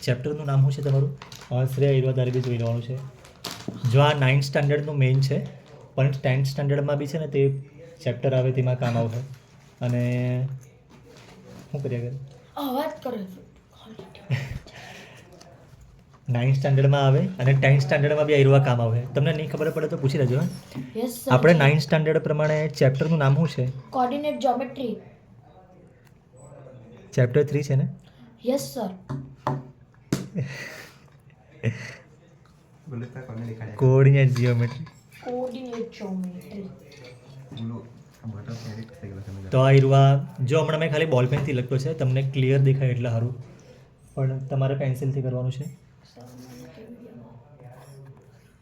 ચેપ્ટરનું નામ શું છે તમારું? શ્રેય આયુર્વેદ તારે બી જોઈ લેવાનું છે. જો આ 9th સ્ટાન્ડર્ડનું મેઇન છે, પણ 10th સ્ટાન્ડર્ડમાં બી છે ને તે ચેપ્ટર આવે તેમાં કામ આવશે. અને શું કર્યા કરે? અવાજ કરે 9th સ્ટાન્ડર્ડમાં આવે અને 10th સ્ટાન્ડર્ડમાં બી આયુર્વેદ કામ આવે. તમને નહીં ખબર પડે તો પૂછી લેજો. Yes sir. આપણે 9th સ્ટાન્ડર્ડ પ્રમાણે ચેપ્ટરનું નામ શું છે? Coordinate geometry. ચેપ્ટર 3 છે ને? Yes sir. Coordinate geometry. Coordinate geometry. તો આ આયુર્વેદ જો હમણાં મેં ખાલી બોલ પેનથી લખતો છે, તમને ક્લિયર દેખાય એટલે સારું, પણ તમારે પેન્સિલથી કરવાનું છે.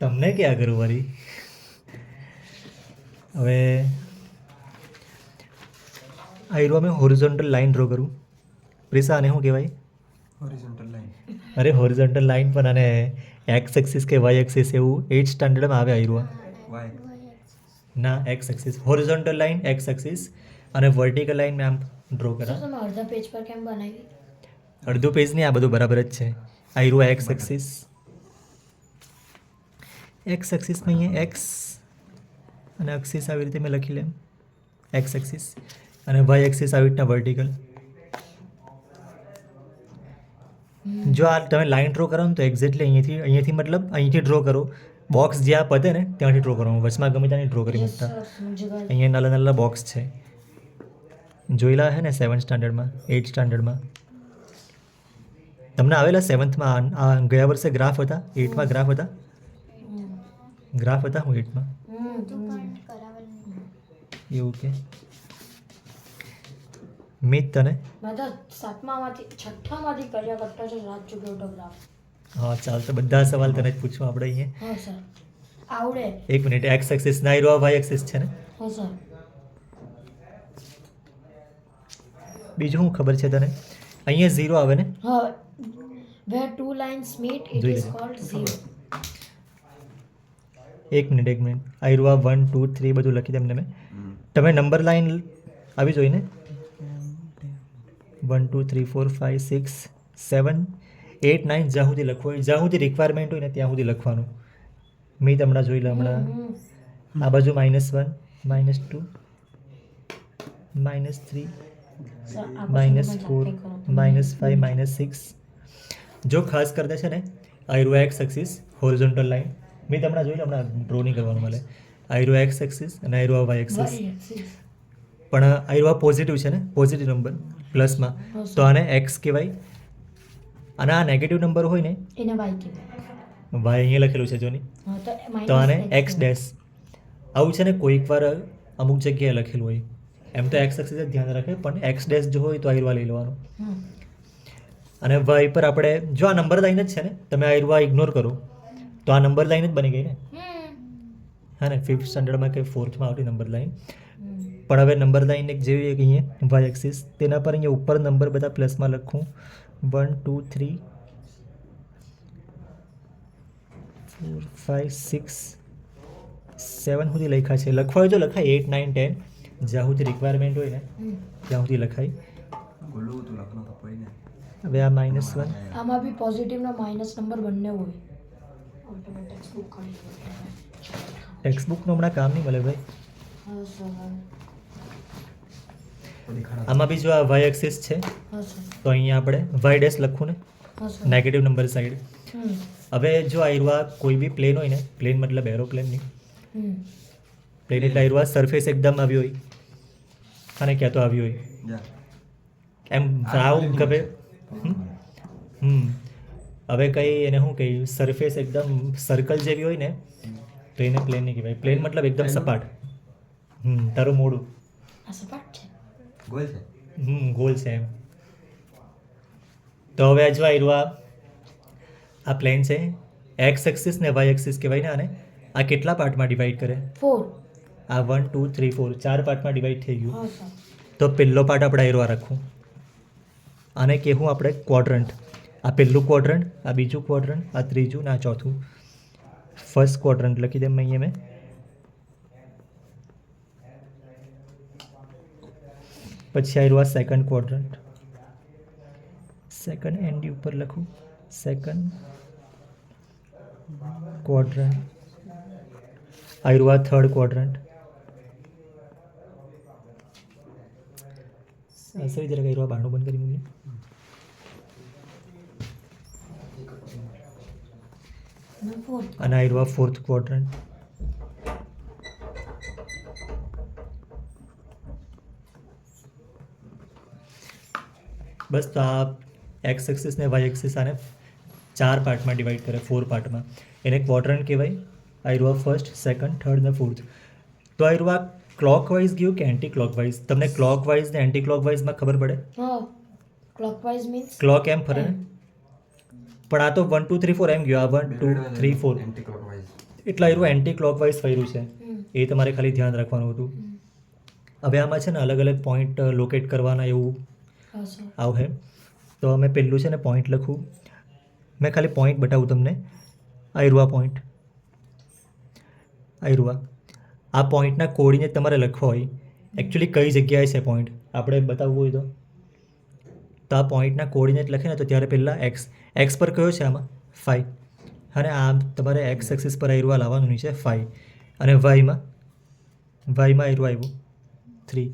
તમને ક્યાં કરું વળી? હવે આયુર્વેદ મેં હોરિઝોન્ટલ લાઈન ડ્રો કરું. પ્રિસા આને શું કહેવાય? Horizontal line. અરે હોરિઝોન્ટલ લાઈન પણ આને એક્સ એક્સિસ કે વાય એક્સિસ એવું 8th સ્ટાન્ડર્ડમાં આવે આયુર્વેદ. વાય. ના, x axis. Horizontal line x axis અને વર્ટિકલ લાઈન મેં આમ ડ્રો સર કરા. તમે અડધા પેજ પર કેમ બનાવી? અડધું પેજ નહીં, આ બધું બરાબર જ છે. Ayurveda x axis. એક્સ એક્સિસમાં અહીંયા એક્સ અને એક્સિસ આવી રીતે મેં લખી લેમ. એક્સ એક્સિસ અને વાય એક્સિસ આવી રીતના વર્ટિકલ. જો આ તમે લાઈન ડ્રો કરો ને તો એક્ઝેક્ટલી અહીંયાથી મતલબ અહીંથી ડ્રો કરો. બોક્સ જ્યાં પતે ને ત્યાંથી ડ્રો કરવાનું, વચમાં ગમે ત્યાં ડ્રો કરી યસ મૂકતા. સર સમજી ગઈ. અહીંયા નાના નાના બોક્સ છે, જોયેલા છે ને 7th સ્ટાન્ડર્ડમાં 8th સ્ટાન્ડર્ડમાં તમને આવેલા. 7thમાં આ ગયા વર્ષે ગ્રાફ હતા, 8thમાં ગ્રાફ હતા. ગ્રાફ હતા હું 8thમાં એવું કે મીત તને? મેં તો 7મામાંથી 6ઠ્ઠામાંથી કર્યા કરતા છે રાત ચૂક્યો ઓટોગ્રાફ. હા ચાલ, તો બધા સવાલ તને જ પૂછવા આપણે અહીંયા. હા સર આવડે. એક મિનિટ, એક્સ એક્સિસ ના આયુર્વેદ વાય એક્સિસ છે ને? હા સર. બીજું શું ખબર છે તને? અહીંયા 0 આવે ને? હા where two lines meet it જોઈ is લેજો. called zero. એક મિનિટ આયુર્વેદ 1 2 3 બધું લખી દે એમને મેં. તમે નંબર લાઈન આવી જોઈ ને? 1 2 3 4 5 6 7 8 9 જ્યાં સુધી લખવું હોય, જ્યાં સુધી રિક્વાયરમેન્ટ હોય ને ત્યાં સુધી લખવાનું. મેં હમણાં જોઈ લે. હમણાં આ બાજુ -1 -2 -3 સર આ -4 -5 -6. જો ખાસ કરતા છે ને Ayurveda x axis horizontal line મેં હમણાં જોઈ લે. હમણાં ડ્રો નહીં કરવાનું મળે. આયુર્વેદ એક્સ એક્સિસ અને આયુર્વેદ વાય એક્સિસ. પણ આયુર્વેદ પોઝિટિવ છે ને, પોઝિટિવ નંબર પ્લસમાં, તો આને એક્સ કહેવાય. અને આ નેગેટિવ નંબર હોય ને એને વાય કહેવાય. વાય અહીંયા લખેલું છે જોની, હા તો તો આને એક્સ ડેશ. આવું છે ને કોઈક વાર અમુક જગ્યાએ લખેલું હોય. એમ તો એક્સ એક્સિસ જ ધ્યાન રાખે, પણ એક્સ ડેશ જો હોય તો આયુર્વેદ લઈ લેવાનું. અને વાય પર આપણે જો આ નંબર લાઈન જ છે ને, તમે આયુર્વેદ ઇગ્નોર કરો તો આ નંબર લાઈન જ બની ગઈ ને. હા ને, 5th સ્ટાન્ડર્ડમાં કે 4thમાં આવતી નંબર લાઈન. પણ હવે નંબર લાઈન એક જેવી એક અહીંયા વાય એક્સિસ, તેના પર અહીંયા ઉપર નંબર બધા પ્લસમાં લખું. 1 2 3 4 5 6 7 સુધી લખ્યા છે. લખવા હોય તો લખાય 8 9 10 જ્યાં સુધી રિક્વાયરમેન્ટ હોય ને ત્યાં સુધી લખાય. બોલું તું લખનો તો પડી ને. હવે આ -1 આમાં બી પોઝિટિવ ને માઇનસ નંબર બંને હોય. ટેક્સ્ટ બુકનું હમણાં કામ નહીં મળે ભાઈ. હા સર. આમાં બી જો આ વાય એક્સિસ છે હા સર. તો અહીંયા આપણે વાય ડેશ લખવું ને, હા સર. Negative number side. હવે જો આયુર્વેદ કોઈ બી પ્લેન હોય ને, પ્લેન મતલબ એરોપ્લેન નહીં, પ્લેન એટલે આયુર્વેદ સરફેસ એકદમ આવી હોય અને ક્યાં તો આવી હોય જા. એમ રાઉન્ડ ગમે. હવે કંઈ એને શું કહી, સરફેસ એકદમ સર્કલ જેવી હોય ને તો એને પ્લેન નહીં કહેવાય. પ્લેન મતલબ એકદમ સપાટ. તારું મોડું આ સપાટ છે. ગોલ છે. ગોલ છે એમ. તો હવે જો આયુર્વેદ આ પ્લેન છે, એક્સ એક્સિસ ને વાય એક્સિસ કહેવાય ને આને. આ કેટલા પાર્ટમાં ડિવાઈડ કરે? 4. આ 1 2 3 4 4 પાર્ટમાં ડિવાઈડ થઈ ગયું. હા સર. તો પહેલો પાર્ટ આપણે આયુર્વેદ રાખવું. આને કહેવું આપણે ક્વોડ્રન્ટ. આ પહેલું ક્વોડ્રન્ટ, આ બીજું ક્વોડ્રન્ટ, આ ત્રીજું ને આ ચોથું. ફર્સ્ટ ક્વોડ્રન્ટ લખી દે અહીંયા મેં. પછી આયુર્વેદ સેકન્ડ ક્વોડ્રન્ટ, સેકન્ડ એન્ડ ઉપર લખું. સેકન્ડ ક્વોડ્રન્ટ, આયરુઆ થર્ડ ક્વોડ્રન્ટ. સરી જરાક આયરુઆ બારણું બંધ કરી મૂકીએ. અને આયરુઆ ફોર્થ ક્વોડ્રન્ટ. બસ તો આ એક્સ એક્સિસ ને વાય એક્સિસ આને 4 પાર્ટમાં ડિવાઈડ કરે, 4 પાર્ટમાં. એને ક્વોડ્રન્ટ કહેવાય. આયરુઆ ફર્સ્ટ, સેકન્ડ, થર્ડ ને ફોર્થ. તો આયરુઆ ક્લોકવાઇઝ ગયું કે એન્ટી ક્લોકવાઇઝ? તમને ક્લોકવાઇઝ ને એન્ટી ક્લોકવાઇઝમાં ખબર પડે? હા, ક્લોકવાઇઝ મીન્સ ક્લોક એમ ફરે ને, પણ આ તો 1 2 3 4 એમ ગયો. આ 1 2 3 4 એન્ટી ક્લોકવાઇઝ. એટલે આયરુઆ એન્ટી ક્લોકવાઇઝ ફર્યું છે. એ તમારે ખાલી ધ્યાન રાખવાનું હતું. હવે આમાં છે ને અલગ અલગ પોઈન્ટ લોકેટ કરવાના એવું હા સર. આવશે. તો અમે પહેલું છે ને પોઈન્ટ લખું. મેં ખાલી પોઈન્ટ બતાવું તમને. આયરુઆ પોઈન્ટ, આયરુઆ. આ પોઈન્ટના કોર્ડિનેટ તમારે લખવા હોય. એકચ્યુઅલી કઈ જગ્યાએ છે પોઈન્ટ આપણે બતાવવું હોય તો આ પોઈન્ટના કોર્ડિનેટ લખે ને તો ત્યારે પહેલાં એક્સ પર કયો છે આમાં 5, અને આ તમારે એક્સ એક્સિસ પર આયરુઆ લાવવાનું નીચે 5, અને વાયમાં આયરુઆ આવ્યું 3.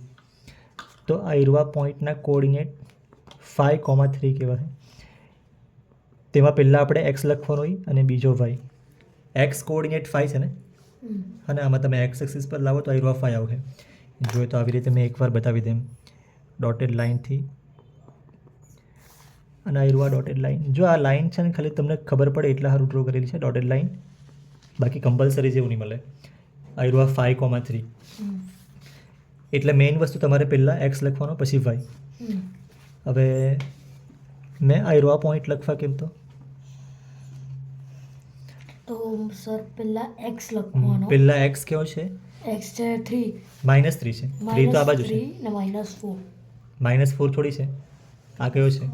તો આયરુઆ પોઈન્ટના કોર્ડિનેટ 5,3 કહેવાય. તેમાં પહેલાં આપણે એક્સ લખવાનું હોય અને બીજો વાય. એક્સ કોર્ડિનેટ 5 છે ને, અને આમાં તમે એક્સ એક્સિસ પર લાવો તો આયરુઆ 5 આવશે. જોઈએ તો આવી રીતે મેં એકવાર બતાવી દેમ ડોટેડ લાઇનથી. અને આયરુઆ ડોટેડ લાઇન. જો આ લાઇન છે ને ખાલી તમને ખબર પડે એટલા સારું ડ્રો કરેલી છે ડોટેડ લાઇન, બાકી કમ્પલસરી જેવું નહીં મળે. આયરુઆ 5,3. એટલે મેઇન વસ્તુ તમારે પહેલાં એક્સ લખવાનો પછી વાય. હવે મેં આયરુઆ પોઈન્ટ લખવા કેમ તો સર પહેલા એક્સ લખવાનો. પહેલાં એક્સ કેવો છે? એક્સ છે 3, -3 છે. 3 તો આ બાજુ છે. ને -4. -4 થોડી છે. આ કયો છે?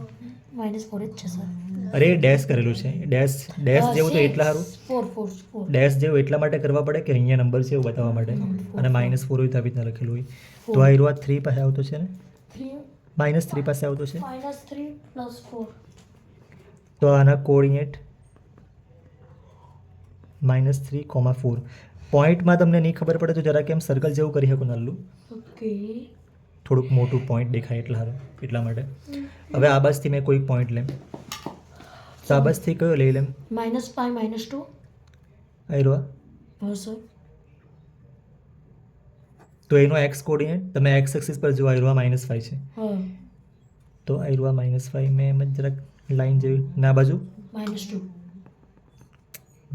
-4 જ છે સર. અરે ડેશ કરેલું છે. ડેશ જેવું તો એટલા સારું. 4. ડેશ જેવું એટલા માટે કરવા પડે કે અહીંયા નંબર છે એવું બતાવવા માટે. અને -4 હોય તો આવી રીતના લખેલું હોય. તો આયરુઆ 3 પાસે આવતો છે ને, 3 પાસે આવતો છે. -3 + 4. તો આના કોર્ડિનેટ -3,4. પોઈન્ટમાં તમને નહીં ખબર પડે તો જરા કેમ સર્કલ જેવું કરી શકું નાનું, ઓકે. થોડુંક મોટું પોઈન્ટ દેખાય એટલા સારું, એટલા માટે. હવે આ બાજુથી મેં કોઈ પોઈન્ટ લેમ તો આ બાજુથી કયો લઈ લેમ? -5 -2. આયરુઆ. હા સર. તો એનો એક્સ કોર્ડિનેટ તમે એક્સ એક્સિસ પર જો આયરુઆ -5 છે. હા, તો આયરુઆ -5 મેં એમ જ જરાક લાઈન જેવી ના બાજુ -2.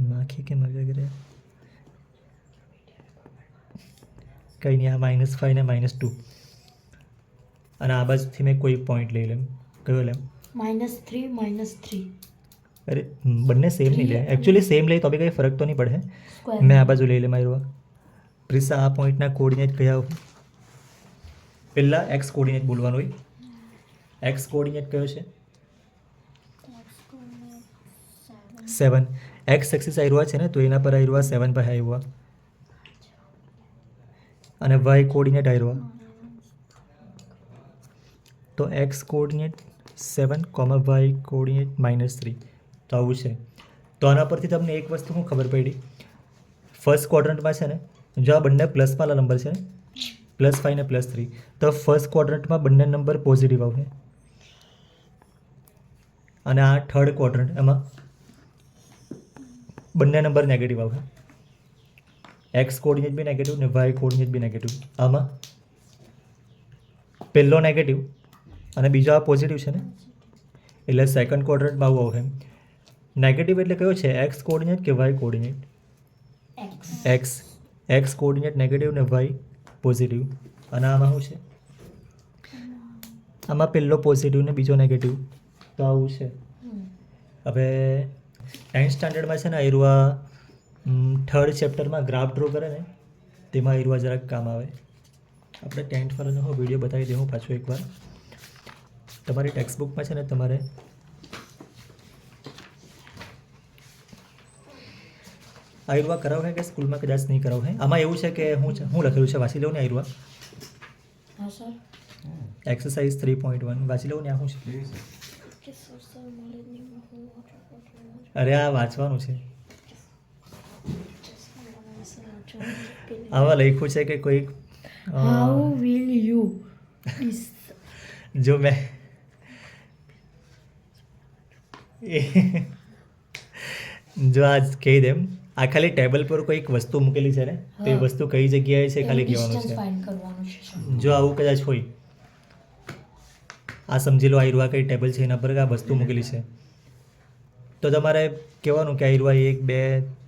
નાખી કેમ આવ્યા કરે કંઈ નહીં. આ -5 ને -2. અને આ બાજુથી મેં કોઈ પોઈન્ટ લઈ લેમ. કયો લેમ? -3 -3. અરે બંને સેમ નહીં લે. એકચ્યુઅલી સેમ લે તો બી કંઈ ફરક તો નહીં પડે. સ્ક્વેર. મેં આ બાજુ લઈ લેમ આયરુઆ. પ્રિસા આ પોઈન્ટના કોર્ડિનેટ કયા? પહેલાં એક્સ કોર્ડિનેટ બોલવાનું હોય. એક્સ કોર્ડિનેટ કયો છે? 7. એક્સ એક્સિસ આયરુઆ છે ને, તો એના પર આયરુઆ 7 પાસે આયરુઆ. અને વાય કોર્ડિનેટ આયરુઆ. તો એક્સ કોર્ડિનેટ 7, વાય કોર્ડિનેટ -3. તો આવું છે. તો આના પરથી તમને એક વસ્તુ શું ખબર પડી? ફર્સ્ટ ક્વોડ્રન્ટમાં છે ને, જો આ બંને પ્લસવાળા નંબર છે ને, +5 ને +3, તો ફર્સ્ટ ક્વોડ્રન્ટમાં બંને નંબર પોઝિટિવ આવશે. અને આ થર્ડ ક્વોડ્રન્ટ, એમાં બંને નંબર નેગેટિવ આવશે. એક્સ કોર્ડિનેટ બી નેગેટિવ ને વાય કોર્ડિનેટ બી નેગેટિવ. આમાં પહેલો નેગેટિવ અને બીજો આ પોઝિટિવ છે ને, એટલે સેકન્ડ ક્વોડ્રન્ટમાં આવું આવશે. નેગેટિવ એટલે કયો છે? એક્સ કોર્ડિનેટ કે y coordinate? X coordinate negative ને વાય પોઝિટિવ. અને આમાં શું છે? આમાં પહેલો પોઝિટિવ ને બીજો નેગેટિવ. તો આવું છે. હવે 10th સ્ટાન્ડર્ડમાં છે ને આયરુઆ થર્ડ ચેપ્ટરમાં ગ્રાફ ડ્રો કરે ને, તેમાં આયરુઆ જરાક કામ આવે. આપણે 10th વાળાનો હું વિડીયો બતાવી દઉં પાછો એકવાર. તમારી ટેક્સ્ટ બુકમાં છે ને, તમારે આયરુઆ કરાવે કે સ્કૂલમાં કદાચ નહીં કરાવે. આમાં એવું છે કે હું લખેલું છે, વાંચી લઉં ને આયરુઆ. હા સર. એક્સરસાઇઝ 3.1 વાંચી લઉં ને. આ શું છે? કેવી છે? કે સર અરે આ વાંચવાનું છે. આવા લખ્યું છે કે કોઈક હાઉ વિલ યુ જો મેં જો આજ કહી દેમ આ ખાલી ટેબલ પર કોઈક વસ્તુ મૂકેલી છે ને તો એ વસ્તુ કઈ જગ્યાએ છે ખાલી કહેવાનું છે. ફાઇન્ડ કરવાનું છે. જો આવું કદાચ હોય આ સમજી લો આયુર્વા કઈ ટેબલ છે એના પર આ વસ્તુ મૂકેલી છે તો તમારે કહેવાનું કે આયુર્વા 1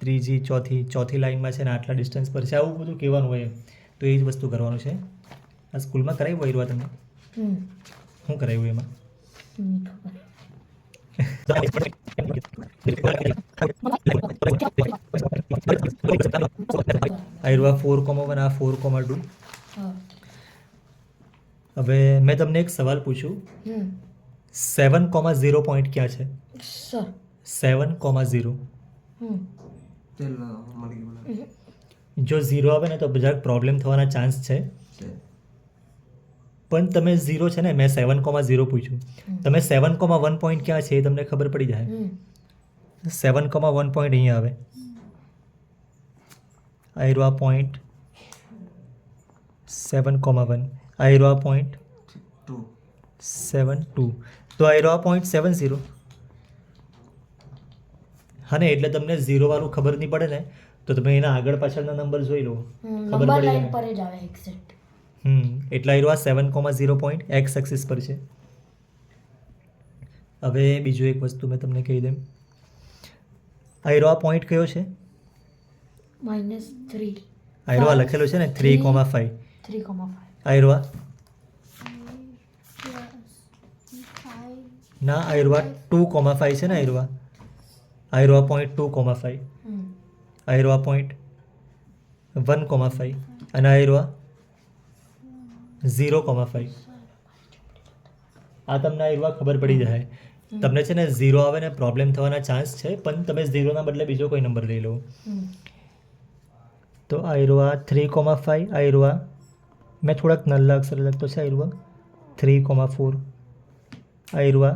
2 3 ચોથી લાઈનમાં છે ને આટલા ડિસ્ટન્સ પર છે આવું બધું કહેવાનું હોય તો એ જ વસ્તુ કરવાનું છે. આ સ્કૂલમાં કરાવ્યું આયુર્વા તમને શું કરાવ્યું એમાં આયુર્વા 4,1 આ 4,2 હવે મેં તમને એક સવાલ પૂછ્યું 7,0 પોઈન્ટ ક્યાં છે સર 7,0 તેલ મળી ગયું જો 0 આવે ને તો જરાક પ્રોબ્લેમ થવાના ચાન્સ છે છે. પણ તમે 0 છે ને મેં 7,0 પૂછ્યું તમે 7,1 પોઈન્ટ ક્યાં છે એ તમને ખબર પડી જાય 7,1 પોઈન્ટ અહીંયા આવે આયુર્વા પોઈન્ટ 7,1 આયુર્વા પોઈન્ટ 7,2 તો આયુર્વા પોઈન્ટ 70 હા ને એટલે તમને 0 વાળું ખબર નહીં પડે ને તો તમે એના આગળ પાછળના નંબર જોઈ લો ખબર નંબર પડી લાઈન જાય પર જ આવે એક્ઝેક્ટ. એટલે આયુર્વા 7,0 પોઈન્ટ એક્સ એક્સિસ પર છે. હવે બીજું એક વસ્તુ મેં તમને કહી દઉં આયુર્વા પોઈન્ટ કયો છે -3 આયુર્વા લખેલો છે ને 3,5 3,5 આયુર્વા ના આયુર્વા 2,5 છે ને આયુર્વા પોઈન્ટ 2,5 આયુર્વા પોઈન્ટ 1,5 અને આયુર્વા 0,5 આ તમને આયુર્વા ખબર પડી જાય તમને છે ને 0 આવે ને પ્રોબ્લેમ થવાના ચાન્સ છે પણ તમે 0 ના બદલે બીજો કોઈ નંબર લઈ લો તો આયુર્વા 3,5 આયુર્વા મેં થોડાક નલ્લા અક્ષર લખતો છે આયુર્વા 3,4 આયુર્વા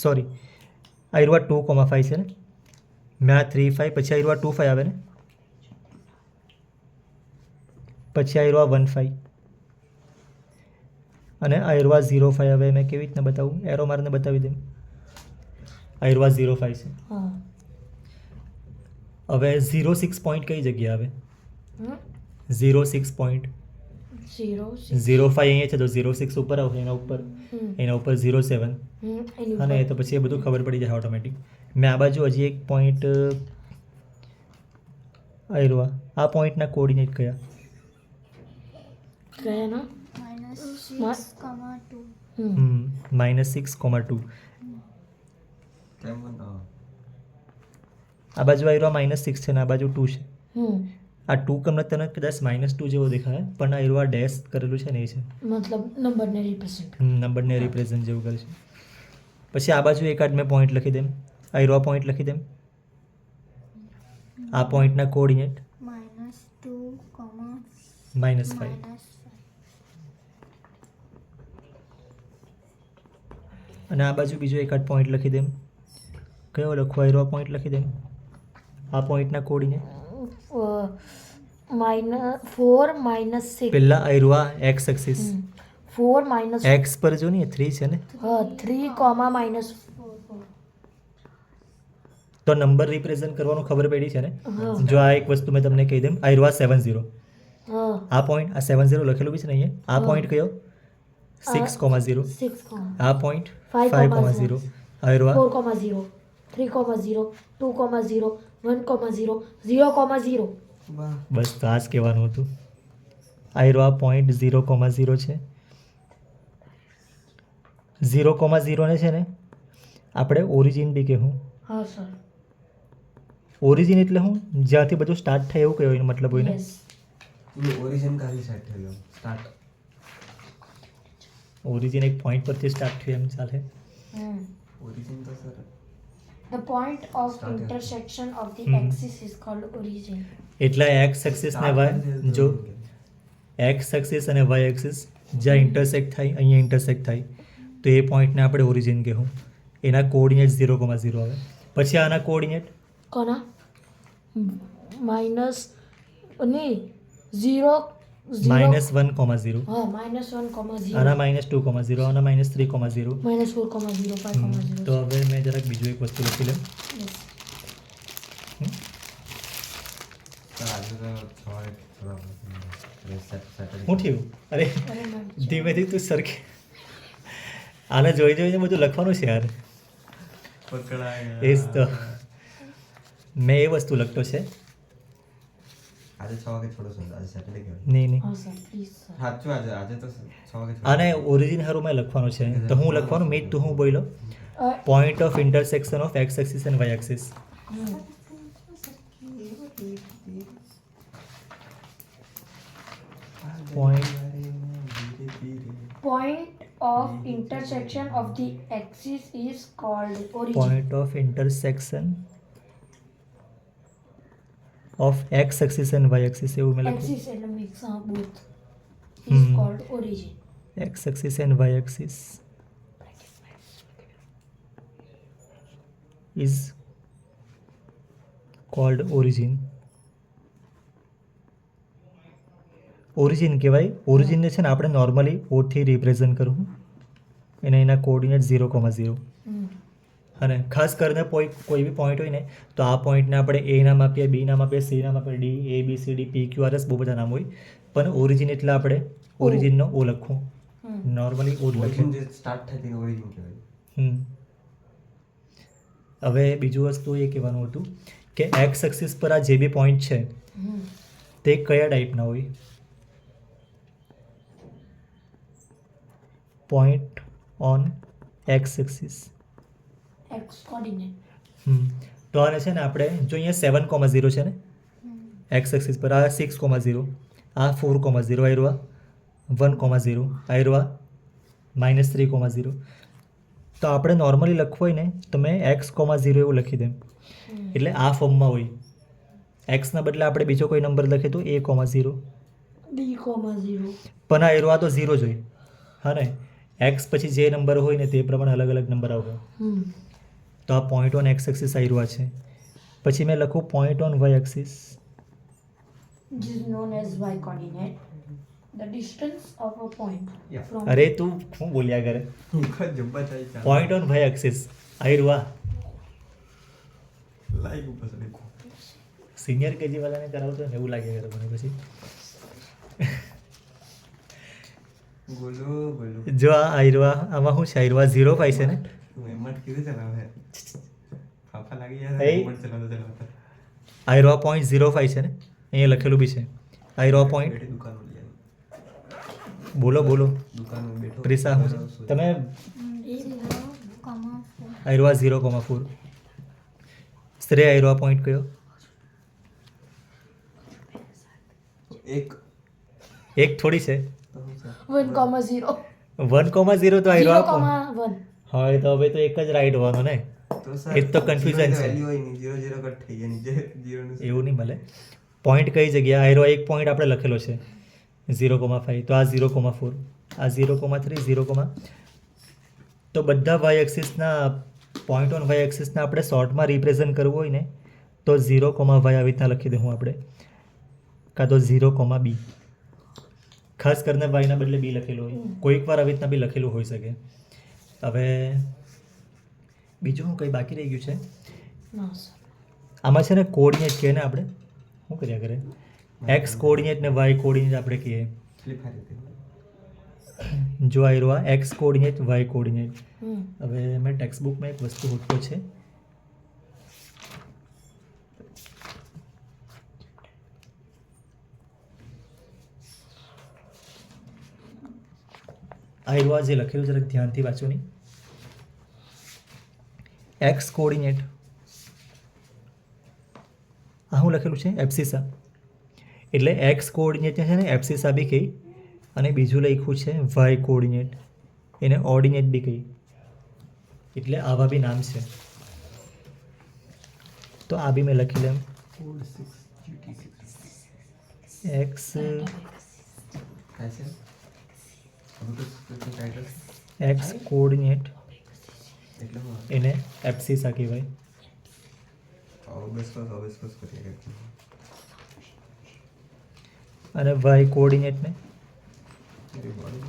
સોરી આયુર્વા 2,5 છે ને મેં આ 3,5 પછી આયુર્વા 2,5 આવે ને પછી આયુર્વા 1,5 અને આયુર્વા 0,5 હવે મેં કેવી રીતના બતાવું એરો મારને બતાવી દઉં આયુર્વા 0,5 છે હવે 0,6 પોઈન્ટ કઈ જગ્યાએ આવે 0,6 પોઈન્ટ 0,5 અહીંયા છે તો 0,6 ઉપર આવશે એના ઉપર 0,7 અને તો પછી એ બધું ખબર પડી જાય ઓટોમેટિક. મેં આ બાજુ હજી એક પોઈન્ટ આયુર્વા આ પોઈન્ટના કોઓર્ડિનેટ કયા ના -6,2 આ બાજુ આયુર્વા -6 છે ને આ બાજુ 2 છે આ 2 કમને તને કદાચ -2 જેવો દેખાય પણ આયુર્વા ડેશ કરેલું છે ને એ છે મતલબ નંબરને રિપ્રેઝન્ટ નંબરને રિપ્રેઝન્ટ જેવું કરે છે. પછી આ બાજુ એકાદ મેં પોઈન્ટ લખી દેમ આયુર્વા પોઈન્ટ લખી દેમ આ પોઈન્ટના કોઓર્ડિનેટ -5 અને આ બાજુ બીજો એકાદ પોઈન્ટ લખી દેમ કયો લખો આયુર્વા પોઈન્ટ લખી દેમ આ પોઈન્ટના કોઓર્ડિનેટ -4 -6 પહેલા આયુર્વા એક્સ એક્સિસ 4 એક્સ પર જો ને 3 છે ને 3, -4 તો નંબર રિપ્રેઝન્ટ કરવાનું ખબર પડી છે ને જો આ એક વસ્તુ મેં તમને કહી દઉં આયુર્વા 70 આ પોઈન્ટ આ 70 લખેલું બી છે ને અહીંયા આ પોઈન્ટ કયો 6,0 આ પોઈન્ટ 5,0 આયુર્વા 4,0 3,0 2,0 1,0 0,0 બસ તો આ જ કહેવાનું હતું આયુર્વા પોઈન્ટ 0,0 છે 0,0 ને છે ને આપણે ઓરિજિન બી કહેવું હા સર ઓરિજિન એટલે હું જ્યાંથી બધું સ્ટાર્ટ થાય એવું કહેવાય મતલબ હોય ને યસ ઓરિજિન કાથી સેટ થયેલો સ્ટાર્ટ ઓરિજિન એક પોઈન્ટ પરથી સ્ટાર્ટ થયું એમ ચાલે ઓરિજિન તો sir The point of Started. intersection of the Mhm. axis is called origin. એટલે એક્સ એક્સિસ ને વાય જો એક્સ એક્સિસ અને વાય એક્સિસ જ્યાં ઇન્ટરસેક્ટ થાય અહીંયા ઇન્ટરસેક્ટ થાય તો એ પોઈન્ટને આપણે ઓરિજિન કહેવું. એના કોઓર્ડિનેટ 0,0 આવે. પછી આના કોઓર્ડિનેટ કોના માઇનસ નહીં 0 -1,0. હા -1,0 આના -2,0, આના -3,0. -4,0 5,0 તો હવે મેં જરાક બીજું એક વસ્તુ લખી લઉં. તો આજે તો 6 એક થોડા સેટરડે શું થયું? અરે અરે મેમ ધીમેથી તું સરખી આને જોઈ જોઈને બધું લખવાનું છે યાર. પકડાયા. એ જ તો મેં એ વસ્તુ લખતો છે. આજે 6 વાગે થોડો સુંદર આજે સેટરડે કહેવાય. નહીં નહીં હા સર પ્લીઝ સર સાચું આજે તો 6 વાગે થોડો. આને ઓરિજિન હારું મેં લખવાનું છે. તો હું લખવાનું મીટ તું હું બોલ્યો point of intersection of x axis and y axis. point of intersection of the axis is called origin. Point of intersection of x axis and y axis એવું મેં લખ્યું. Axis and mix both is Hmm. called origin. X axis and y axis is called origin. Origin કહેવાય. ઓરિજિનને છે ને આપણે normally ઓથી represent કરવું એને એના કોઓર્ડિનેટ 0,0. અને ખાસ કરીને કોઈ બી પોઈન્ટ હોય ને તો આ પોઈન્ટને આપણે એ નામ આપીએ, બી નામ આપીએ, સી નામ આપીએ, D A B C D P Q R S બહુ બધા નામ હોય. પણ ઓરિજિન એટલે આપણે ઓરિજિનનો ઓ લખવું, નોર્મલી ઓ લખીએ. ઓરિજિન જે સ્ટાર્ટ થાય તેને ઓરિજિન કહેવાય. હવે બીજું વસ્તુ એ કહેવાનું હતું કે એક્સ એક્સિસ પર આ જે બી પોઈન્ટ છે તે કયા ટાઈપના હોય? Point on x axis. X coordinate. તો આને છે ને આપણે જો અહીંયા 7,0 છે ને એક્સ એક્સિસ પર, આ 6,0, આ 4,0 આવ્યું, આ 1,0 આવ્યું, -3,0. તો આપણે નોર્મલી લખવું હોય ને તો મેં x,0 એવું લખી દઉં એટલે આ ફોર્મમાં હોય. એક્સના બદલે આપણે બીજો કોઈ નંબર લખીએ તો a,0. D, 0. પણ આ એરો આ તો 0 જ હોય. હા ને એક્સ પછી જે નંબર હોય ને તે પ્રમાણે અલગ અલગ નંબર આવે. તો આ પોઈન્ટ ઓન એક્સ એક્સિસ આવ્યું છે. પછી મેં લખું point on y axis. This is known as y coordinate. The distance of a point Yeah. from અરે તું શું બોલ્યા કરે? એક જ જબ્બા થાય છે. પોઈન્ટ ઓન વાય એક્સિસ આવ્યું આ લાઈક ઉપર છે દેખો. સિનિયર કેજી વાળાને કરાવતો ને એવું લાગે કરે મને. પછી બોલો જો આ આવ્યું આમાં શું છે? આવ્યું 0,5 છે ને હું એમ જ કીધું છે ને હવે ફાફા લાગી એ. જાય એમ જ ચલાવતા આવ્યું પોઈન્ટ 0,5 છે ને અહીંયા લખેલું બી છે. આવ્યું પોઈન્ટ બેઠી દુકાનમાં લઈ આવી. બોલો બોલો દુકાનમાં બેઠો પ્રિસા શું છે? તમે 0,4. આવ્યું 0,4. શ્રેય આવ્યું પોઈન્ટ કયો? એક એક થોડી છે, તો શું છે? 1,0. 1,0 તો આવ્યું 0,1. હા તો હવે તો એક જ રાઈટ હોવાનો ને. તો એ જ તો confusion છે. વેલ્યુ હોય નહીં 0 0 કટ થઈ જાય નીચે 0 નું એવું નહીં મળે. પોઈન્ટ કઈ જગ્યા? આવ્યો એક પોઈન્ટ આપણે લખેલો છે 0,5. તો આ 0,4, આ 0,3, 0, તો બધા વાય એક્સિસના પોઈન્ટ ઓન વાય એક્સિસના આપણે શોર્ટમાં રિપ્રેઝન્ટ કરવું હોય ને તો 0,y આવી રીતના લખી દઉં આપણે, કાં તો 0,b. ખાસ કરીને વાયના બદલે બી લખેલું હોય, કોઈક વાર આવી રીતના બી લખેલું હોઈ શકે. હવે બીજું શું કંઈ બાકી રહી ગયું છે? No, sir. આમાં છે ને કોઓર્ડિનેટ કહે ને આપણે શું કર્યા કરે? એક્સ કોઓર્ડિનેટ ને વાય કોઓર્ડિનેટ આપણે કહીએ. ફ્લિપ આ રીતે જો આવ્યું આ x coordinate y coordinate. Hmm. હવે મેં ટેક્સ્ટ બુકમાં એક વસ્તુ હોતો છે. આવ્યું આ જે લખેલું જરાક ધ્યાનથી વાંચો નહીં. એક્સ કોઓર્ડિનેટ આ શું લખેલું છે? એપ્સિસા. એટલે એક્સ કોઓર્ડિનેટ છે ને એપ્સિસા બી કહી, અને બીજું લખ્યું છે વાય કોઓર્ડિનેટ, એને ઓર્ડિનેટ બી કહી. એટલે આવા બી નામ છે. તો આ બી મેં લખી લઉં. એક્સ થાય છે હવે તો ટાઇટલ એક્સ કોઓર્ડિનેટ એટલે હું એને એબ્સિસા કહેવાય. અવેસ્કોસ કરીએ કંઈક. અને વાય કોઓર્ડિનેટને એ બોડી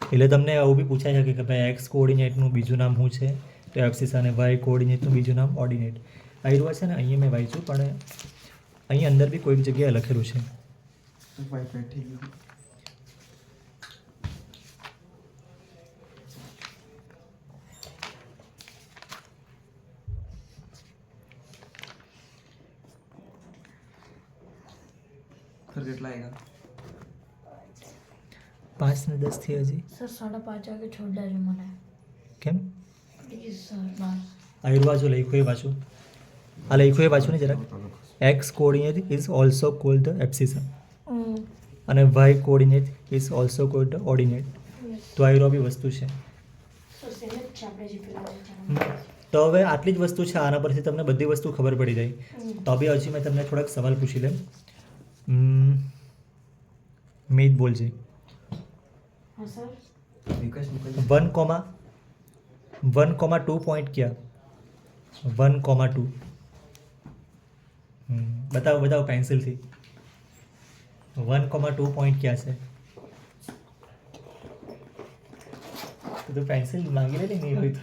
એટલે તમને આવું બી પૂછાઈ શકે કે ભાઈ એક્સ કોઓર્ડિનેટનું બીજું નામ શું છે, તો એબ્સિસ, અને વાય કોઓર્ડિનેટનું બીજું નામ ઓર્ડિનેટ. આ રહ્યું છે ને, અહીંયા મેં વાંચ્યું, પણ અહીં અંદર બી કોઈક જગ્યાએ લખેલું છે. વાઈફાઈ થઈ ગયું. ખર કેટલા આવ્યા? 5 ને 10 થી હજી સર 5:30 વાગે છોડી દેજો મને કેમ? પ્લીઝ સર બાર. આ રહ્યું વાંચો, લખ્યું એ વાંચો. આ લખ્યું એ વાંચો ને જરાક. X coordinate is also called the abscissa અને y coordinate is also called the ordinate. તો આ રહ્યું બી વસ્તુ છે. સર સેમ જ છે આપણે જે પેલા વાંચ્યા. તો હવે આટલી જ વસ્તુ છે, આના પરથી તમને બધી વસ્તુ ખબર પડી જાય. તો બી હજી મેં તમને થોડાક સવાલ પૂછી લઉં. મીત બોલજે. હા સર. વિકાસ મુકલ 1,2 પોઈન્ટ ક્યાં? 1,2 બતાવો પેન્સિલથી. 1,2 પોઈન્ટ ક્યાં છે? તો તું પેન્સિલ માંગી લે નહીં હોય તો.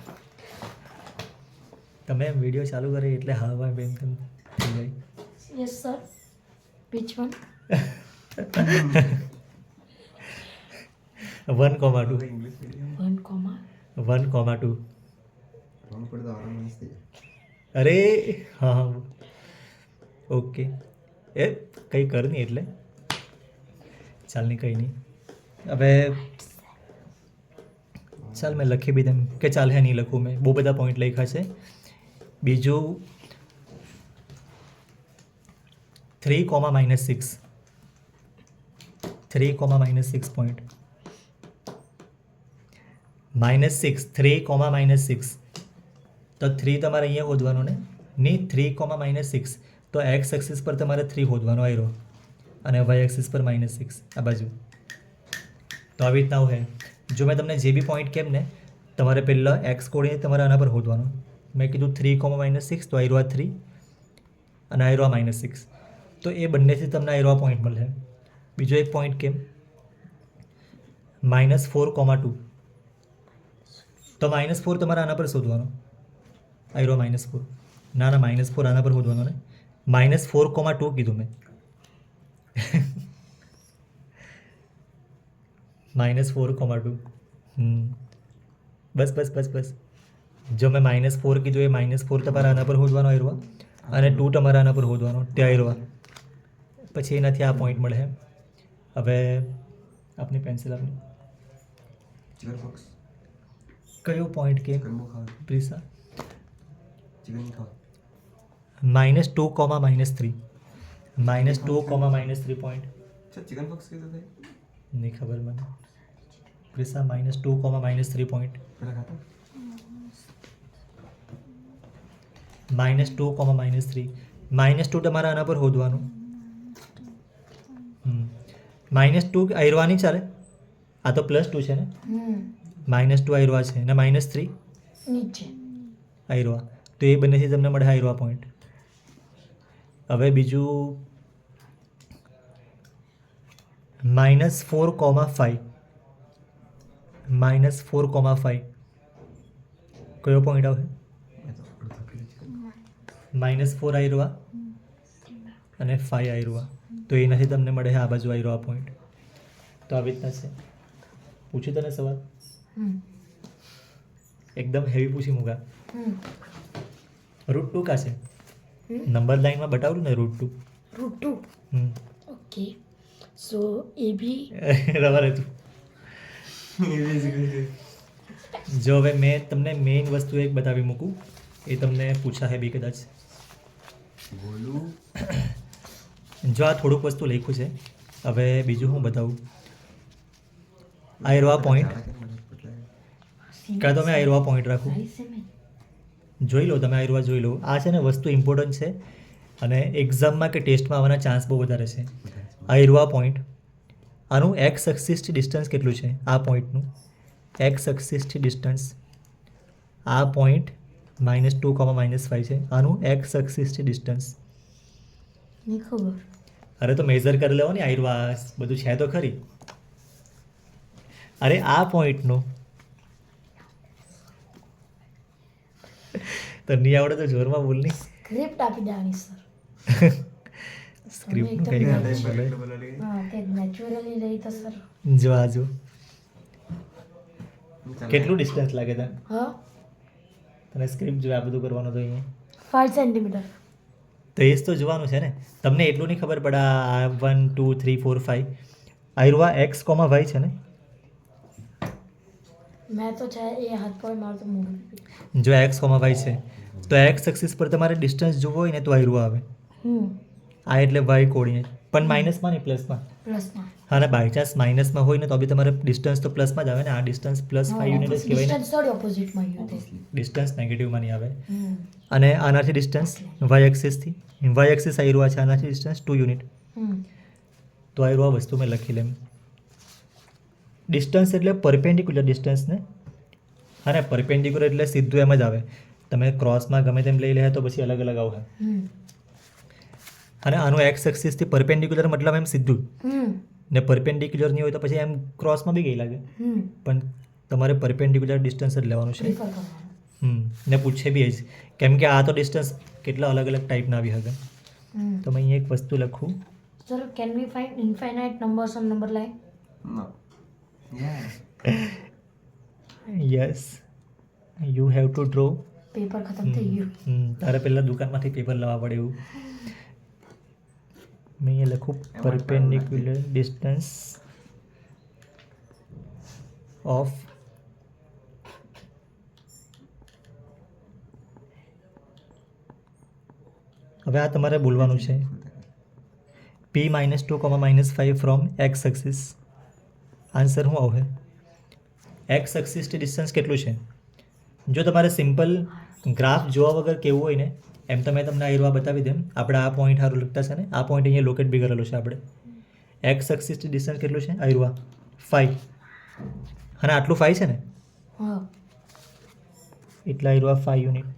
તમે વિડીયો ચાલુ કરે એટલે હા ભાઈ બેન તેમ થઈ જાય. Yes sir. Which one? 1,2 English medium 1,2 wrong પડતા આરામ નથી. અરે હા ઓકે. એ કંઈ કર નહીં એટલે ચાલ નહીં, કંઈ નહીં. હવે ચાલ મેં લખી બી તેમ કે ચાલ હે નહીં લખું, મેં બહુ બધા પોઈન્ટ લખ્યા છે. બીજું 3,-6 3,-6 પોઈન્ટ -6 3,-6 તો 3 તમારે અહીંયા શોધવાનું ને નહીં. 3,-6 તો એક્સ એક્સિસ પર તમારે 3 શોધવાનો આવ્યો અને વાય એક્સિસ પર -6 આ બાજુ. તો આવી રીતના હોય. જો મેં તમને જે બી પોઈન્ટ કેમ ને, તમારે પહેલાં એક્સ કોઓર્ડિનેટ તમારે આના પર શોધવાનો. મેં કીધું 3,-6 તો આવ્યો 3 અને આવ્યો -6. તો એ બંનેથી તમને આવ્યો પોઈન્ટ મળે. બીજો એક પોઈન્ટ કેમ -4,2 તો -4 તમારે આના પર શોધવાનો. આવ્યો -4 ના -4 આના પર શોધવાનો ને. -4,2 કીધું મેં. -4,2 બસ. જો મેં -4 કીધું એ -4 તમારે આના પર શોધવાનો આવ્યો અને 2 તમારે આના પર શોધવાનો, ત્યાં આવ્યો. પછી એનાથી આ પોઈન્ટ મળે. હવે આપની પેન્સિલ આપની ચિકન ફોક્સ કયો પોઈન્ટ કે ચિકન ખાવ પ્રિસા? ચિકન ખાવ -2,-3 -2,-3 પોઈન્ટ ચિકન ફોક્સ કીધું થાય નહીં ખબર મને. પ્રિસા -2,-3 પોઈન્ટ પેલા ખાતા -2,-3 -2 તમારે આના પર શોધવાનું. -2 આયરવા નહીં ચાલે, આ તો +2 છે ને. -2 આયરવા છે ને -3 નીચે આયરવા, તો એ બંનેથી તમને મળે આયરવા પોઈન્ટ. હવે બીજું -4,5 -4,5 કયો પોઈન્ટ આવે? -4 આયરવા અને 5 આયરવા, તો એનાથી તમને મળે આ બાજુ આયરવા પોઈન્ટ. તો આવી રીતના છે. પૂછ્યું તને સવાલ? એકદમ હેવી પૂછી મૂકા. √2 કા છે? નંબર લાઈનમાં બતાવલું ને √2. √2 ઓકે. સો એ બી રવા રહેતું. જો હવે મેં તમને મેઇન વસ્તુ એક બતાવી મૂકું, એ તમને પૂછા હે બી કદાચ. ગોલું જો આ થોડુંક વસ્તુ લખ્યું છે. હવે બીજું હું બતાવું. આયરવા પોઈન્ટ કાં તો મેં આયરવા પોઈન્ટ રાખું. જોઈ લો તમે, આયરવા જોઈ લો. આ છે ને વસ્તુ ઇમ્પોર્ટન્ટ છે. અને એક્ઝામમાં કે ટેસ્ટમાં આવવાના ચાન્સ બહુ વધારે છે. આ રહ્યું આ પોઈન્ટ. આનું એક્સ એક્સિસથી ડિસ્ટન્સ કેટલું છે આ પોઈન્ટનું? એક્સ એક્સિસથી ડિસ્ટન્સ આ પોઈન્ટ -2, -5 છે. આનું એક્સ એક્સિસથી ડિસ્ટન્સ નહીં ખબર. અરે તો મેઝર કરી લેવો ને આ બધું છે તો ખરી. અરે આ પોઈન્ટનું તો નહીં આવડે તો જોરમાં બોલ નહીં. સ્ક્રિપ્ટ આપી દેવાની સર. સ્ક્રિપ્ટનું તમે કંઈ એકદમ કામ એટલું ચાલે. બોલો લઈ. હા તે નેચરલી રહી તો સર. જો આ જો કેટલું ડિસ્ટન્સ લાગે તને? હા તને સ્ક્રિપ્ટ જો આ બધું કરવાનું તો અહીંયા 5 સેન્ટીમીટર. તો એ જ તો જોવાનું છે ને. તમને એટલું નહીં ખબર પડે આ 1 2 3 4 5 આયરુઆ એક્સ કોમા વાય છે ને. મેં તો છે એ હાથ પર મારું તો મોઢું. જો એક્સ કોમા વાય છે તો એક્સ એક્સિસ પર તમારે ડિસ્ટન્સ જોવો હોય ને તો આયરુઆ આવે. આ એટલે વાય કોર્ડિનેટ પણ માઇનસમાં નહીં પ્લસમાં. પ્લસમાં. હા ને બાય ચાન્સ માઇનસમાં હોય ને તો બી તમારે ડિસ્ટન્સ તો પ્લસમાં જ આવે ને. આ ડિસ્ટન્સ +5 યુનિટ જ કહેવાય ને. ડિસ્ટન્સ થોડી ઓપોઝિટમાં ગયું તે. ડિસ્ટન્સ નેગેટિવમાં નહીં આવે. અને આનાથી ડિસ્ટન્સ વાય એક્સિસથી વાય એક્સિસ આયરુઆ છે આનાથી ડિસ્ટન્સ 2 યુનિટ. તો આયરુઆ વસ્તુ મેં લખી લેમ. ડિસ્ટન્સ એટલે પરપેન્ડિક્યુલર ડિસ્ટન્સ ને. હા ને પરપેન્ડિક્યુલર એટલે સીધું એમ જ આવે. તમે ક્રોસમાં ગમે તેમ લઈ લે તો પછી અલગ અલગ આવે. અને આનું એક્સ એક્સિસથી પરપેન્ડિક્યુલર મતલબ એમ સીધું ને પરપેન્ડિક્યુલર નહીં હોય તો પછી એમ ક્રોસમાં બી ગઈ લાગે. પણ તમારે પરપેન્ડિક્યુલર ડિસ્ટન્સ જ લેવાનું છે. પ્રિફર કરવાનું. ને પૂછે બી જ કેમ કે આ તો ડિસ્ટન્સ કેટલા અલગ અલગ ટાઈપના આવી શકે. તો મેં અહીંયા એક વસ્તુ લખું. Sir can we find infinite numbers on number line? No. Yeah. Yes you have to draw. Paper ખતમ થઈ ગયું. તારે પહેલાં દુકાનમાંથી પેપર લાવવા પડે એવું. મેં અહીંયા લખું પરપેન્ડિક્યુલર ડિસ્ટન્સ ઓફ હવે આ તમારે બોલવાનું છે p -2, -5 from x axis. Answer શું આવશે? એક્સ એક્સિસથી ડિસ્ટન્સ કેટલું છે? જો તમારે સિમ્પલ ગ્રાફ જોવા વગર કેવું હોય ને એમ તો મેં તમને આયરુઆ બતાવી દેમ. આપણે આ પોઈન્ટ સારું લખતા છે ને આ પોઈન્ટ અહીંયા લોકેટ બી કરેલો છે આપણે. એક્સ એક્સિસથી ડિસ્ટન્સ કેટલું છે આયરુઆ? 5. અને આટલું 5 છે ને હા એટલા આયરુઆ 5 યુનિટ.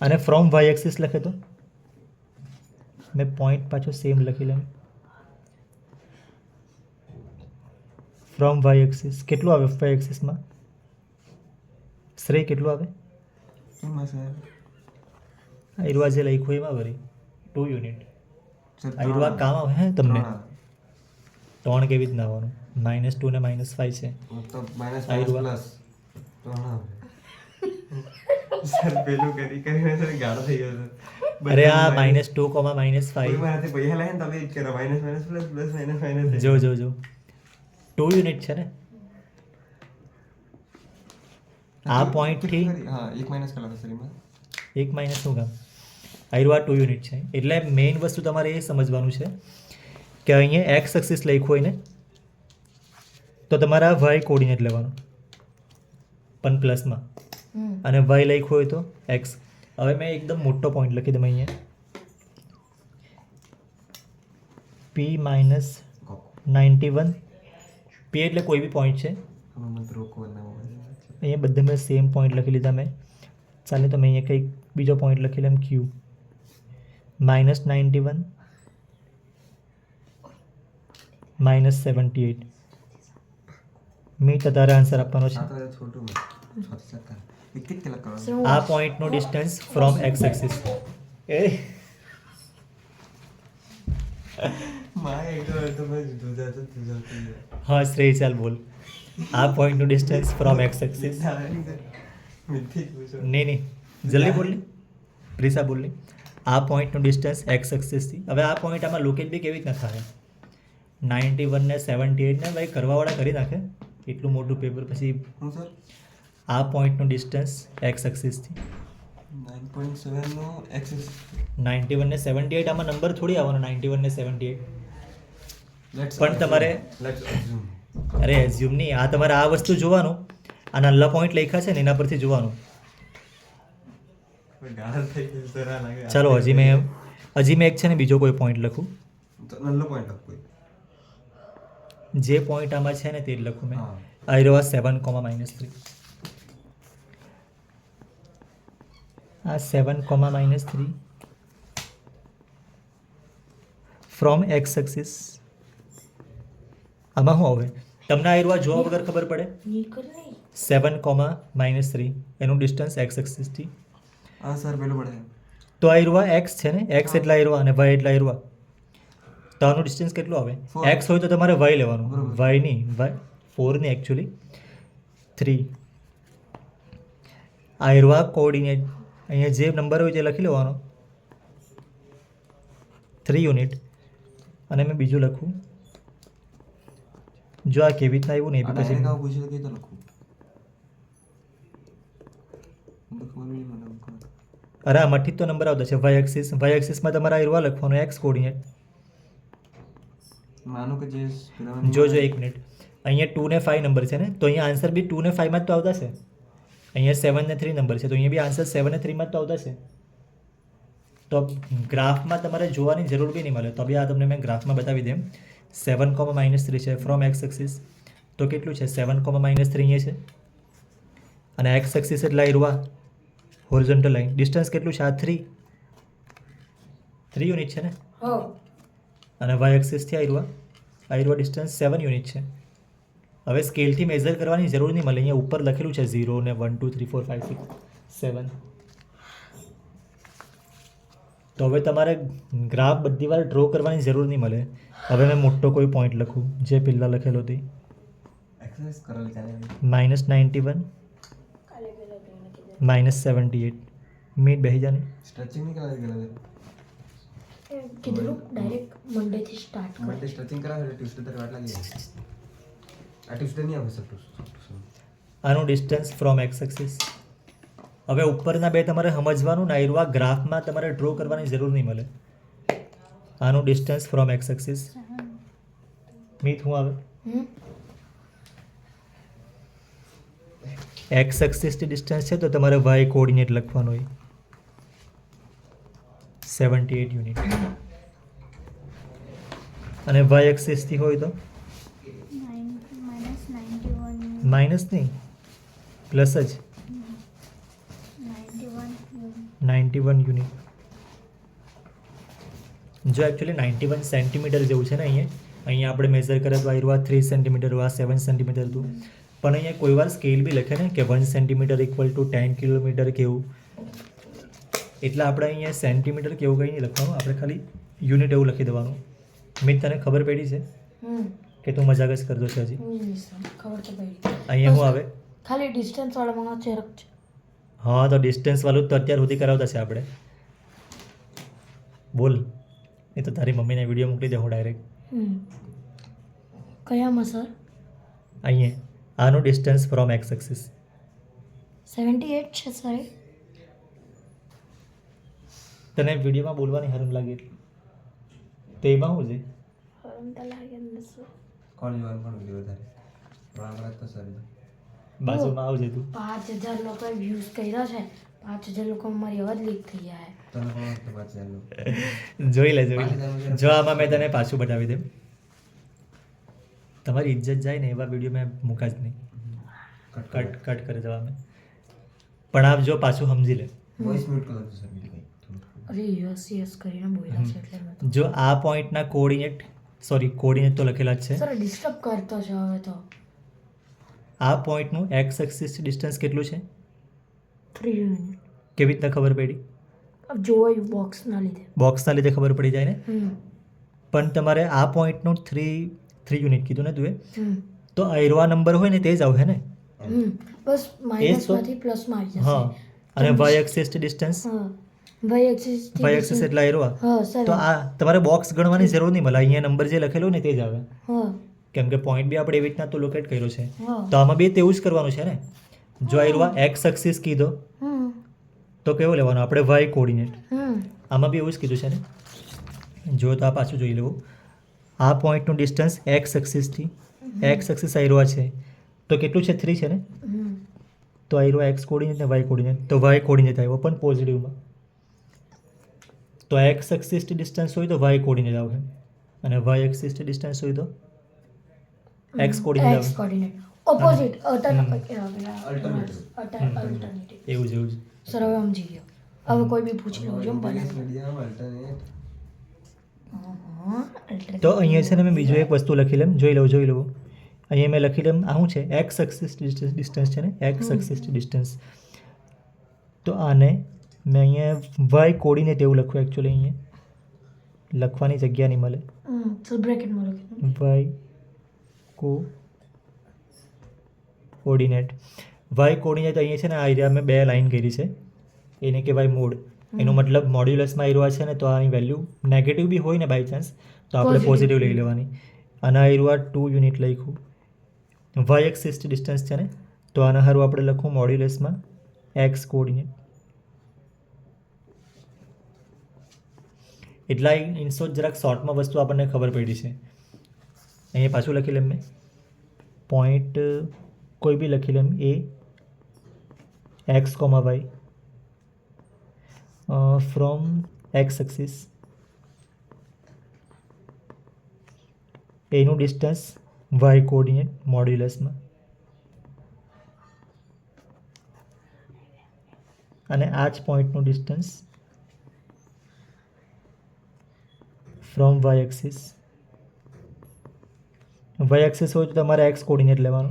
અને ફ્રોમ વાય એક્સિસ લખે તો મેં પોઈન્ટ પાછો સેમ લખી લઉં. ફ્રોમ વાય એક્સિસ કેટલું આવે વાય એક્સિસમાં? શ્રેય કેટલું આવે? એમાં સર આયરુઆ જે લખ્યું એમાં વળી 2 યુનિટ. સર આયરુઆ કામ આવે હે તમને? 3 3 કેવી રીતના આવવાનું? -2 ને -5 છે. મતલબ માઇનસ આયરુઆ. પ્લસ 3 સર પેલું કરીને સર ગાળો થઈ ગયો સર. અરે આ -2, કોઈ -5 મારાથી પૈસા લાગે ને તમે જ કરો માઇનસ પ્લસ પ્લસ માઇનસ જો 2 યુનિટ છે ને આ પોઈન્ટથી હા એક માઇનસ કલાક સર એમાં એક માઇનસ શું કામ? આયરુઆ 2 યુનિટ છે એટલે મેઇન વસ્તુ તમારે એ સમજવાનું છે કે અહીંયા એક્સ એક્સિસ લખ્યું હોય ને તો તમારે આ વાય કોર્ડિનેટ લેવાનું પણ પ્લસમાં અને વાય લખ્યું હોય તો એક્સ. હવે મેં એકદમ મોટો પોઈન્ટ લખી દઉં અહીંયા p -91 p એટલે કોઈ બી પોઈન્ટ છે. મત રોકો બનાવો અહીંયા બધે મેં સેમ પોઈન્ટ લખી લીધા મેં. ચાલે તો મેં અહીંયા કંઈક બીજો પોઈન્ટ લખી લઉં q -91 -78 મીટ તારે આન્સર આપવાનો છે. આ તો છોટું છોટી શકતા એક જ કલાક કરવાનું સર આ પોઈન્ટનો distance from x axis A my એક તો બસ દુધાતો હા શ્રેય ચાલ બોલ. આ પોઈન્ટનું ડિસ્ટન્સ ફ્રોમ એક્સ એક્સિસ મિથિક પૂછો નહીં જલ્દી બોલની પ્રિસા બોલની. આ પોઈન્ટનું ડિસ્ટન્સ એક્સ એક્સિસથી. હવે આ પોઈન્ટ આમાં લોકેટ બી કેવી રીતના થાય? 91 ને 78 ને ભાઈ કરવાવાળા કરી નાખે એટલું મોટું પેપર. પછી હું સર આ પોઈન્ટનું ડિસ્ટન્સ એક્સ એક્સિસથી 9.7 નો એક્સિસ 91 ને 78 આમાં નંબર થોડી આવવાનો 91 ને 78 લેટ્સ પણ તમારે લેટ્સ અઝ્યુમ અરે એઝ્યુમ નહીં આ તમારે આ વસ્તુ જોવાનું. આ નાના પોઈન્ટ લખ્યા છે ને એના પરથી જોવાનું ગાળ થઈ ગઈ સર આ લાગે ચાલો હજી મેં એક છે ને બીજો કોઈ પોઈન્ટ લખું. તો નલ્લો પોઈન્ટ લખ કોઈ જે પોઈન્ટ આમાં છે ને તે જ લખું મેં. હા. આ રહ્યો 7,-3. આ 7,-3 ફ્રોમ એક્સ એક્સિસ. આમાં શું આવે તમને આ રહ્યો જોવા વગર ખબર પડે. નીકળ નહીં 7,-3 એનું ડિસ્ટન્સ એક્સ એક્સિસથી. હા સર પેલું પડે તો આ રહ્યો એક્સ છે ને એક્સ એટલા રહ્યો અને વાય એટલા રહ્યો. તો આનું ડિસ્ટન્સ કેટલું આવે? 4. એક્સ હોય તો તમારે વાય લેવાનું, બરોબર. વાય નહીં 4 નહીં એકચ્યુઅલી 3. આ રહ્યો કોઓર્ડિનેટ અહીંયા જે નંબર હોય તે લખી લેવાનો 3 યુનિટ. અને મેં બીજું લખું જો આ કેવી રીતના આવ્યું ને એ બી ડાયરેક્ટ પછી આવું પૂછ્યું તો લખું ખબર નહીં મને અરે આમાંથી જ તો નંબર આવતા છે વાય એક્સિસમાં તમારે આ રહ્યો લખવાનો એક્સ કોઓર્ડિનેટ. માનો કે જે જો 1 મિનિટ અહીંયા 2 ને 5 નંબર છે ને તો અહીંયા આન્સર બી 2 ને 5 માં જ તો આવતા છે. અહીંયા 7 ને 3 નંબર છે તો અહીંયા બી આન્સર 7 ને 3 માં જ તો આવતા છે. તો ગ્રાફમાં તમારે જોવાની જરૂર બી નહીં મળે તો બી આ તમને મેં ગ્રાફમાં બતાવી દઉં. 7,-3 છે ફ્રોમ એક્સ એક્સિસ. તો કેટલું છે 7,-3 અહીંયા છે અને એક્સ એક્સિસ એટલે આ હોરિઝોન્ટલ લાઈન. ડિસ્ટન્સ કેટલું છે? આ 3 યુનિટ છે ને. હો અને વાય એક્સિસથી આ ડિસ્ટન્સ 7 યુનિટ છે. હવે સ્કેલથી મેઝર કરવાની જરૂર નહીં મળે. અહીંયા ઉપર લખેલું છે 0 ને 1 2 3 4 5 6 7. તો હવે તમારે ગ્રાફ બધી વાર ડ્રો કરવાની જરૂર નહીં મળે. હવે મેં મોટો કોઈ પોઈન્ટ લખું જે પહેલાં લખેલો હતી એક્સરસાઇઝ કરેલ ચાલે -91 કાલે પેલા બેને કીધું -78 મિનિટ બેસી જાને. સ્ટ્રેચિંગ નહીં કરાવી ગયેલા કીધું ડાયરેક્ટ મંડે થી સ્ટાર્ટ કર. માટે સ્ટ્રેચિંગ કરાવે ટ્યુસડે તક વાટ લાગી જાય. આ ટ્યુસડે નહીં આવે સર ટ્યુસડે આનું ડિસ્ટન્સ ફ્રોમ એક્સ એક્સિસ. હવે ઉપરના બે તમારે સમજવાનું ને આ ગ્રાફમાં તમારે ડ્રો કરવાની જરૂર નહીં મળે. આનું distance from x axis myth શું આવે? એક્સ એક્સિસથી ડિસ્ટન્સ છે તો તમારે વાય કોઓર્ડિનેટ લખવાનો હોય 78 યુનિટ. અને વાય એક્સિસથી હોય તો માઇનસ નહીં પ્લસ જ 91 યુનિટ. જો એકચ્યુઅલી 91 સેન્ટીમીટર જેવું છે ને અહીંયા આપણે મેઝર કરે તો આ 3 સેન્ટીમીટર આ 7 સેન્ટીમીટર હતું. પણ અહીંયા કોઈ વાર સ્કેલ બી લખે ને કે 1 સેન્ટીમીટર ઇક્વલ ટુ 10 કિલોમીટર કેવું. એટલે આપણે અહીંયા સેન્ટીમીટર કેવું કંઈ નહીં લખવાનું, આપણે ખાલી યુનિટ એવું લખી દેવાનું. મિત તને ખબર પડી છે કે તું મજાક જ કરતો છે હજી? ખબર તો પડી. અહીંયા શું આવે? ખાલી ડિસ્ટન્સ વાળામાં ચેરક છે. હા તો ડિસ્ટન્સ વાળું તો અત્યાર સુધી કરાવતા છે આપણે. બોલ એ તો તારી મમ્મીને વિડીયો મોકલી દે હું ડાયરેક્ટ. કયામાં સર? અહીંયા આનું ડિસ્ટન્સ ફ્રોમ એક્સ એક્સિસ 78 છે સર. તને વિડીયોમાં બોલવાની હરમ લાગે એટલે તેમાં શું છે? હરમ તો લાગે ને સર. કોણ જોવાનું પણ વિડીયો વધારે બરાબર તો સર બાજુમાં આવજે તું. 5000 લોકોએ વ્યૂઝ કર્યા છે. 5000 લોકો મારી અવાજ લીક થઈ જાય. તને પણ તો વાત ચાલુ જોઈ લે જો આમાં મેં તને પાછું બતાવી દઉં. તમારી ઇજ્જત જાય ને એવા વિડીયો મેં મૂકા જ નહીં. કટ કરી દેવા મેં. પણ આપ જો પાછું સમજી લે. વોઇસ મ્યુટ કરો સર બીજું અરે યસ યસ કરીને બોલ્યા છે એટલે મેં તો. જો આ પોઈન્ટના કોઓર્ડિનેટ તો લખેલા જ છે. સર ડિસ્ટર્બ કરતો છે હવે તો. આ પોઈન્ટનું એક્સ એક્સિસ ડિસ્ટન્સ કેટલું છે 3 યુનિટ. કેવી રીતના ખબર પડી? अब જોયું બોક્સના લીધે. બોક્સના લીધે ખબર પડી જાય ને. પણ તમારે આ પોઈન્ટનું 3 યુનિટ કીધું ને તું તો આયરવા નંબર હોય ને તે જ આવે ને. બસ માઇનસમાંથી પ્લસમાં આવી જશે. હા અને વાય એક્સિસ ડિસ્ટન્સ હા વાય એક્સિસ એટલે આયરવા. હા સર. તો આ તમારે બોક્સ ગણવાની જરૂર નહીં મળે. અહીંયા નંબર જે લખેલો ને તે જ આવે. હા કેમ કે પોઈન્ટ બી આપણે એવી રીતના તો લોકેટ કર્યો છે. હા. તો આમાં બી તેવું જ કરવાનું છે ને. જો આયરવા એક્સ એક્સિસ કીધો તો કેવો લેવાનો આપણે વાય કોઓર્ડિનેટ. આમાં બી એવું જ કીધું છે ને. જો તો આ પાછું જોઈ લેવું. આ પોઈન્ટનું ડિસ્ટન્સ એક્સ એક્સિસથી એક્સ એક્સિસ આયરવા છે તો કેટલું છે 3 છે ને. તો આ રહ્યો એક્સ કોર્ડિનેટ ને વાય કોર્ડિનેટ. તો વાય કોર્ડિનેટ આવ્યો પણ પોઝિટિવમાં. તો એક્સ એક્સિસથી ડિસ્ટન્સ હોય તો વાય કોર્ડિનેટ આવે અને વાય એક્સિસથી ડિસ્ટન્સ હોય તો એક્સ કોર્ડિનેટ એક્સ આવે. Coordinate opposite Alternative. અલ્ટરનેટિવ. એવું જ એવું જ. સર હવે સમજી ગયો. હવે કોઈ બી પૂછી લઉં છું બનાવી. મીડિયમ અલ્ટરનેટ તો અહીંયા છે ને મેં બીજું એક વસ્તુ લખી લેમ, જોઈ લઉં. અહીંયા મેં લખી લેમ, આ શું છે? એક્સ એક્સિસ ડિસ્ટન્સ છે ને, એક્સ એક્સિસ ડિસ્ટન્સ. તો આને મેં અહીંયા વાય કોર્ડિનેટ એવું લખ્યું. એકચ્યુઅલી અહીંયા લખવાની જગ્યા નહીં મળે. સર બ્રેકેટમાં લખી વાય કોર્ડિનેટ. વાય કોર્ડિનેટ અહીંયા છે ને, આ એરિયા મેં 2 લાઈન કરી છે, એને કહેવાય મોડ. એનો મતલબ મોડ્યુલસમાં એરિયા છે ને, તો આની વેલ્યુ નેગેટિવ બી હોય ને બાય ચાન્સ, તો આપણે પોઝિટિવ લઈ લેવાની. અને આ એરિયા 2 યુનિટ લખ્યું. વાય એક્સિસ ડિસ્ટન્સ છે ને, તો આના હારું આપણે લખવું મોડ્યુલસમાં એક્સ કોર્ડિનેટ. એટલા ઇન શોર્ટ જરાક શોર્ટમાં વસ્તુ આપણને ખબર પડી છે. અહીંયા પાછું લખી લેમ મેં પોઈન્ટ કોઈ બી લખી લેમ એ x comma y from x axis એનું ડિસ્ટન્સ વાય કોર્ડિનેટ મોડ્યુલસમાં અને આ જ પોઈન્ટનું distance from y axis. Y axis હોય તો તમારે એક્સ કોર્ડિનેટ લેવાનો.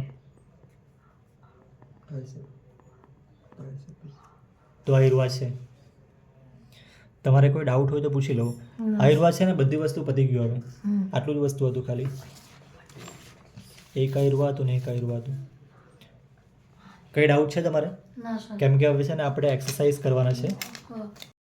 તો આયુર્વા છે. તમારે કોઈ ડાઉટ હોય તો પૂછી લો. આયુર્વા છે ને, બધી વસ્તુ પતી ગયું. હવે આટલું જ વસ્તુ હતું ખાલી. એક આયુર્વા હતું ને એક આયુર્વા હતું. કઈ ડાઉટ છે તમારે? ના સર. કેમ કે હવે છે ને આપણે એક્સરસાઇઝ કરવાના છે. હા.